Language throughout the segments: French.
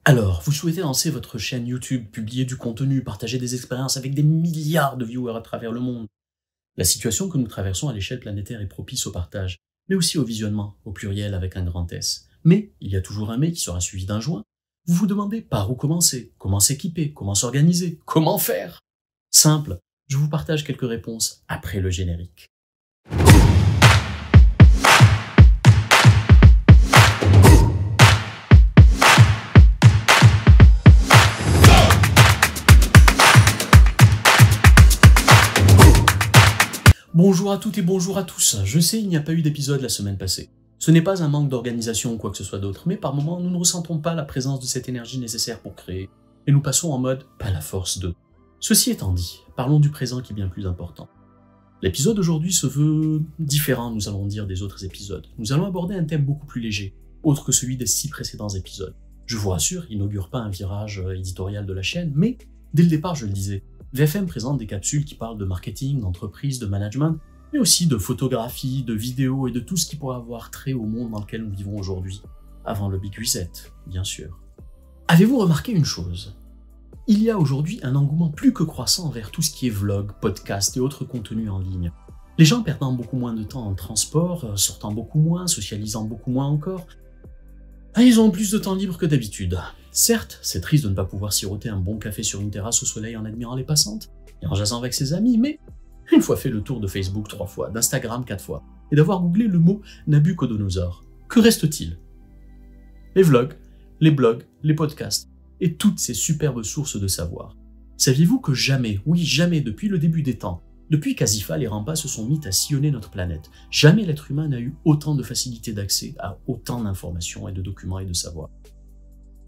Alors, vous souhaitez lancer votre chaîne YouTube, publier du contenu, partager des expériences avec des milliards de viewers à travers le monde. La situation que nous traversons à l'échelle planétaire est propice au partage, mais aussi au visionnement, au pluriel avec un grand S. Mais il y a toujours un mais qui sera suivi d'un joint. Vous vous demandez par où commencer, comment s'équiper, comment s'organiser, comment faire. Simple, je vous partage quelques réponses après le générique. Bonjour à toutes et bonjour à tous. Je sais, il n'y a pas eu d'épisode la semaine passée. Ce n'est pas un manque d'organisation ou quoi que ce soit d'autre, mais par moments, nous ne ressentons pas la présence de cette énergie nécessaire pour créer, et nous passons en mode « pas la force de ». Ceci étant dit, parlons du présent qui est bien plus important. L'épisode d'aujourd'hui se veut différent, nous allons dire, des autres épisodes. Nous allons aborder un thème beaucoup plus léger, autre que celui des 6 précédents épisodes. Je vous rassure, il n'augure pas un virage éditorial de la chaîne, mais dès le départ, je le disais, VFM présente des capsules qui parlent de marketing, d'entreprise, de management, mais aussi de photographie, de vidéo et de tout ce qui pourrait avoir trait au monde dans lequel nous vivons aujourd'hui, avant le Big Reset, bien sûr. Avez-vous remarqué une chose? Il y a aujourd'hui un engouement plus que croissant envers tout ce qui est vlog, podcast et autres contenus en ligne. Les gens perdant beaucoup moins de temps en transport, sortant beaucoup moins, socialisant beaucoup moins encore, ils ont plus de temps libre que d'habitude. Certes, c'est triste de ne pas pouvoir siroter un bon café sur une terrasse au soleil en admirant les passantes, et en jasant avec ses amis, mais une fois fait le tour de Facebook 3 fois, d'Instagram 4 fois, et d'avoir googlé le mot Nabucodonosor, que reste-t-il? Les vlogs, les blogs, les podcasts, et toutes ces superbes sources de savoir. Saviez-vous que jamais, oui jamais depuis le début des temps, depuis qu'Azifal et Rampa se sont mis à sillonner notre planète, jamais l'être humain n'a eu autant de facilité d'accès à autant d'informations et de documents et de savoir.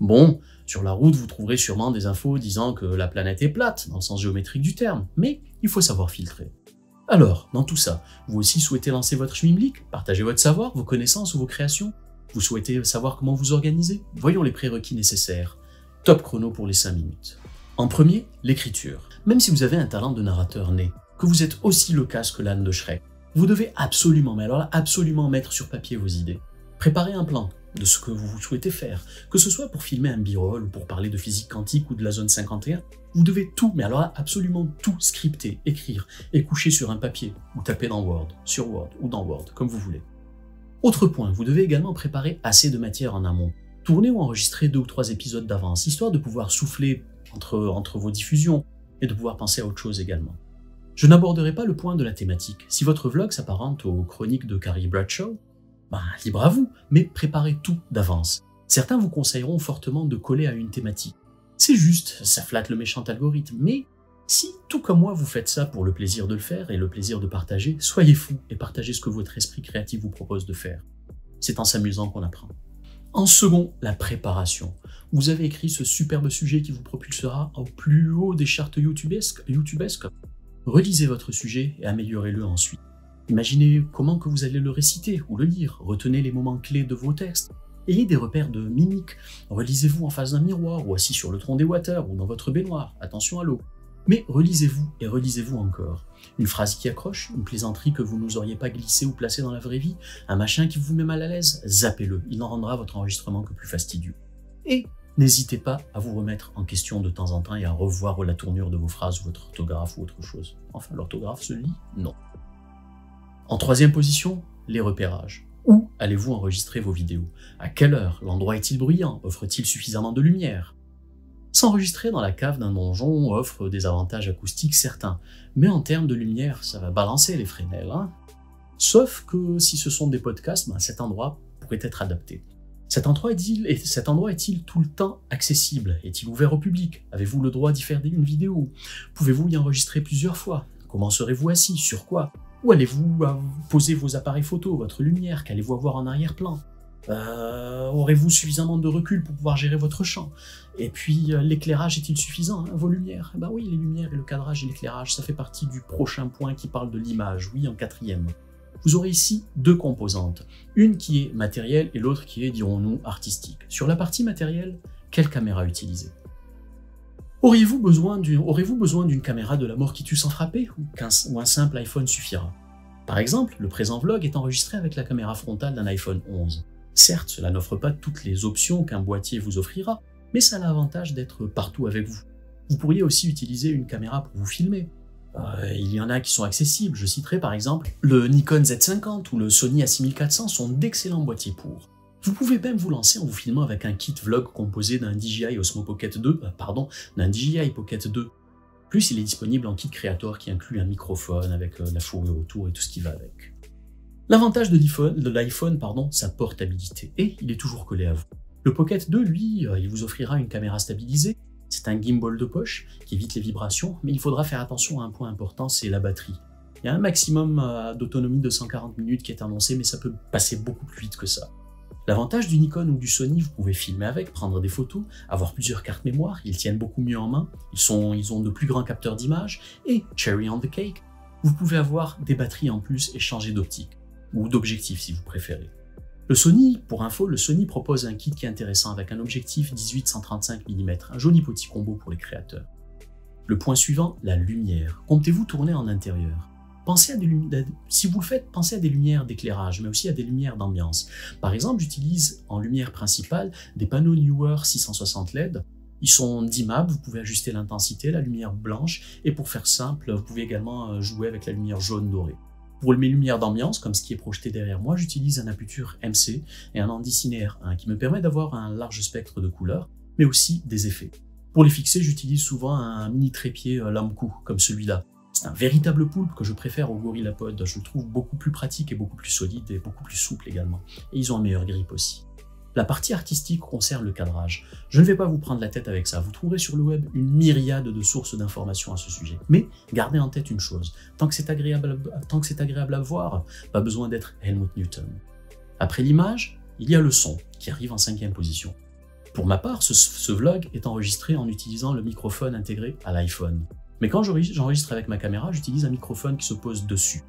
Bon, sur la route, vous trouverez sûrement des infos disant que la planète est plate, dans le sens géométrique du terme, mais il faut savoir filtrer. Alors, dans tout ça, vous aussi souhaitez lancer votre schmilblick, partager votre savoir, vos connaissances ou vos créations? Vous souhaitez savoir comment vous organiser? Voyons les prérequis nécessaires. Top chrono pour les 5 minutes. En premier, l'écriture. Même si vous avez un talent de narrateur né, que vous êtes aussi loquace que l'âne de Shrek, vous devez absolument, mais alors là, absolument mettre sur papier vos idées. Préparez un plan de ce que vous souhaitez faire, que ce soit pour filmer un b-roll ou pour parler de physique quantique ou de la zone 51, vous devez tout, mais alors là, absolument tout scripter, écrire et coucher sur un papier ou taper dans Word, sur Word ou dans Word, comme vous voulez. Autre point, vous devez également préparer assez de matière en amont. Tourner ou enregistrer 2 ou 3 épisodes d'avance, histoire de pouvoir souffler entre vos diffusions et de pouvoir penser à autre chose également. Je n'aborderai pas le point de la thématique. Si votre vlog s'apparente aux chroniques de Carrie Bradshaw, libre à vous, mais préparez tout d'avance. Certains vous conseilleront fortement de coller à une thématique. C'est juste, ça flatte le méchant algorithme, mais si, tout comme moi, vous faites ça pour le plaisir de le faire et le plaisir de partager, soyez fous et partagez ce que votre esprit créatif vous propose de faire. C'est en s'amusant qu'on apprend. En second, la préparation. Vous avez écrit ce superbe sujet qui vous propulsera au plus haut des charts youtubesques. Relisez votre sujet et améliorez-le ensuite. Imaginez comment que vous allez le réciter ou le lire, retenez les moments clés de vos textes, ayez des repères de mimique, relisez-vous en face d'un miroir ou assis sur le tronc des waters ou dans votre baignoire, attention à l'eau. Mais relisez-vous et relisez-vous encore. Une phrase qui accroche, une plaisanterie que vous n'oseriez pas glisser ou placer dans la vraie vie, un machin qui vous met mal à l'aise, zappez-le, il n'en rendra votre enregistrement que plus fastidieux. Et n'hésitez pas à vous remettre en question de temps en temps et à revoir la tournure de vos phrases ou votre orthographe ou autre chose. Enfin, l'orthographe se lit? Non. En troisième position, les repérages. Où allez-vous enregistrer vos vidéos? À quelle heure? L'endroit est-il bruyant? Offre-t-il suffisamment de lumière? S'enregistrer dans la cave d'un donjon offre des avantages acoustiques certains, mais en termes de lumière, ça va balancer les fresnels, hein? Sauf que si ce sont des podcasts, cet endroit pourrait être adapté. Cet endroit est-il tout le temps accessible? Est-il ouvert au public? Avez-vous le droit d'y faire une vidéo? Pouvez-vous y enregistrer plusieurs fois? Comment serez-vous assis? Sur quoi? Où allez-vous poser vos appareils photo, votre lumière? Qu'allez-vous avoir en arrière-plan? Aurez-vous suffisamment de recul pour pouvoir gérer votre champ? Et puis, l'éclairage est-il suffisant, vos lumières? Oui, les lumières et le cadrage et l'éclairage, ça fait partie du prochain point qui parle de l'image, oui, en 4e. Vous aurez ici 2 composantes, une qui est matérielle et l'autre qui est, dirons-nous, artistique. Sur la partie matérielle, quelle caméra utiliser? Aurez-vous besoin d'une caméra de la mort qui tue sans frapper ou un simple iPhone suffira? Par exemple, le présent vlog est enregistré avec la caméra frontale d'un iPhone 11. Certes, cela n'offre pas toutes les options qu'un boîtier vous offrira, mais ça a l'avantage d'être partout avec vous. Vous pourriez aussi utiliser une caméra pour vous filmer. Il y en a qui sont accessibles, je citerai par exemple le Nikon Z50 ou le Sony A6400 sont d'excellents boîtiers pour. Vous pouvez même vous lancer en vous filmant avec un kit vlog composé d'un DJI Osmo Pocket 2, d'un DJI Pocket 2. Plus il est disponible en kit Creator qui inclut un microphone avec la fourrure autour et tout ce qui va avec. L'avantage de l'iPhone, sa portabilité, et il est toujours collé à vous. Le Pocket 2, lui, il vous offrira une caméra stabilisée. C'est un gimbal de poche qui évite les vibrations, mais il faudra faire attention à un point important, c'est la batterie. Il y a un maximum d'autonomie de 140 minutes qui est annoncé, mais ça peut passer beaucoup plus vite que ça. L'avantage du Nikon ou du Sony, vous pouvez filmer avec, prendre des photos, avoir plusieurs cartes mémoire, ils tiennent beaucoup mieux en main, ils ont de plus grands capteurs d'image, et cherry on the cake, vous pouvez avoir des batteries en plus et changer d'optique, ou d'objectif si vous préférez. Le Sony, pour info, le Sony propose un kit qui est intéressant avec un objectif 18-135 mm, un joli petit combo pour les créateurs. Le point suivant, la lumière. Comptez-vous tourner en intérieur? Si vous le faites, pensez à des lumières d'éclairage, mais aussi à des lumières d'ambiance. Par exemple, j'utilise en lumière principale des panneaux Neewer 660 LED. Ils sont dimmables, vous pouvez ajuster l'intensité, la lumière blanche, et pour faire simple, vous pouvez également jouer avec la lumière jaune dorée. Pour mes lumières d'ambiance, comme ce qui est projeté derrière moi, j'utilise un aputure MC et un Handy R1 qui me permet d'avoir un large spectre de couleurs, mais aussi des effets. Pour les fixer, j'utilise souvent un mini trépied Lamco, comme celui-là. C'est un véritable poulpe que je préfère au GorillaPod, je le trouve beaucoup plus pratique et beaucoup plus solide et beaucoup plus souple également. Et ils ont un meilleur grip aussi. La partie artistique concerne le cadrage. Je ne vais pas vous prendre la tête avec ça, vous trouverez sur le web une myriade de sources d'informations à ce sujet. Mais gardez en tête une chose, tant que c'est agréable à voir, pas besoin d'être Helmut Newton. Après l'image, il y a le son, qui arrive en 5e position. Pour ma part, ce vlog est enregistré en utilisant le microphone intégré à l'iPhone. Mais quand j'enregistre avec ma caméra, j'utilise un microphone qui se pose dessus.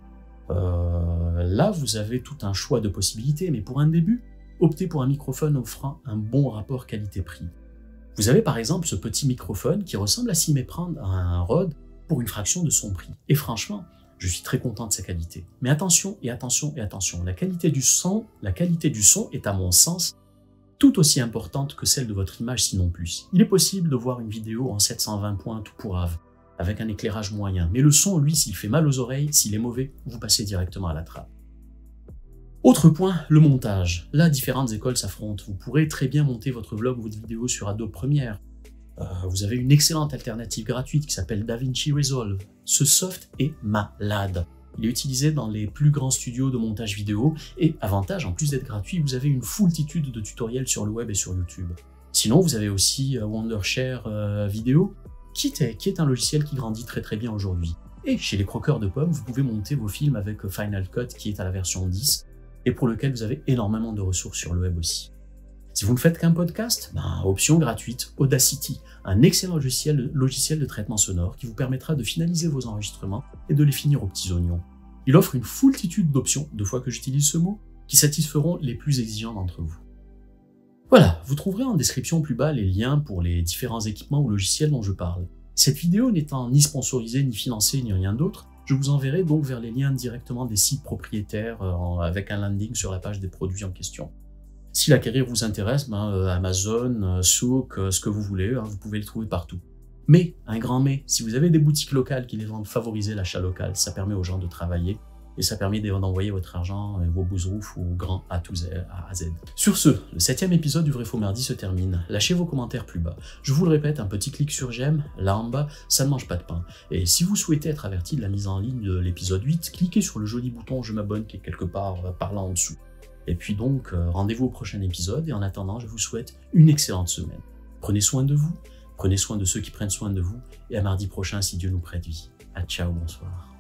Là, vous avez tout un choix de possibilités, mais pour un début, optez pour un microphone offrant un bon rapport qualité-prix. Vous avez par exemple ce petit microphone qui ressemble à s'y méprendre à un Rode pour une fraction de son prix. Et franchement, je suis très content de sa qualité. Mais attention et attention et attention, la qualité du son est à mon sens tout aussi importante que celle de votre image, sinon plus. Il est possible de voir une vidéo en 720 points tout pourrave, avec un éclairage moyen, mais le son, lui, s'il fait mal aux oreilles, s'il est mauvais, vous passez directement à la trappe. Autre point, le montage. Là, différentes écoles s'affrontent. Vous pourrez très bien monter votre vlog ou votre vidéo sur Adobe Premiere. Vous avez une excellente alternative gratuite qui s'appelle DaVinci Resolve. Ce soft est malade. Il est utilisé dans les plus grands studios de montage vidéo et, avantage, en plus d'être gratuit, vous avez une foultitude de tutoriels sur le web et sur YouTube. Sinon, vous avez aussi Wondershare Vidéo, qui est un logiciel qui grandit très bien aujourd'hui. Et chez les croqueurs de pommes, vous pouvez monter vos films avec Final Cut qui est à la version 10 et pour lequel vous avez énormément de ressources sur le web aussi. Si vous ne faites qu'un podcast, option gratuite, Audacity, un excellent logiciel de traitement sonore qui vous permettra de finaliser vos enregistrements et de les finir aux petits oignons. Il offre une foultitude d'options, 2 fois que j'utilise ce mot, qui satisferont les plus exigeants d'entre vous. Voilà, vous trouverez en description plus bas les liens pour les différents équipements ou logiciels dont je parle. Cette vidéo n'étant ni sponsorisée, ni financée, ni rien d'autre, je vous enverrai donc vers les liens directement des sites propriétaires avec un landing sur la page des produits en question. Si l'acquérir vous intéresse, Amazon, Souk, ce que vous voulez, vous pouvez le trouver partout. Mais, un grand mais, si vous avez des boutiques locales qui les vendent, favorisez l'achat local, ça permet aux gens de travailler et ça permet d'envoyer votre argent et vos bouzroufs au grand A à Z. Sur ce, le 7e épisode du Vrai Faux Mardi se termine. Lâchez vos commentaires plus bas. Je vous le répète, un petit clic sur j'aime, là en bas, ça ne mange pas de pain. Et si vous souhaitez être averti de la mise en ligne de l'épisode 8, cliquez sur le joli bouton je m'abonne qui est quelque part par là en dessous. Et puis donc, rendez-vous au prochain épisode et en attendant, je vous souhaite une excellente semaine. Prenez soin de vous, prenez soin de ceux qui prennent soin de vous et à mardi prochain si Dieu nous prête vie. À ciao, bonsoir.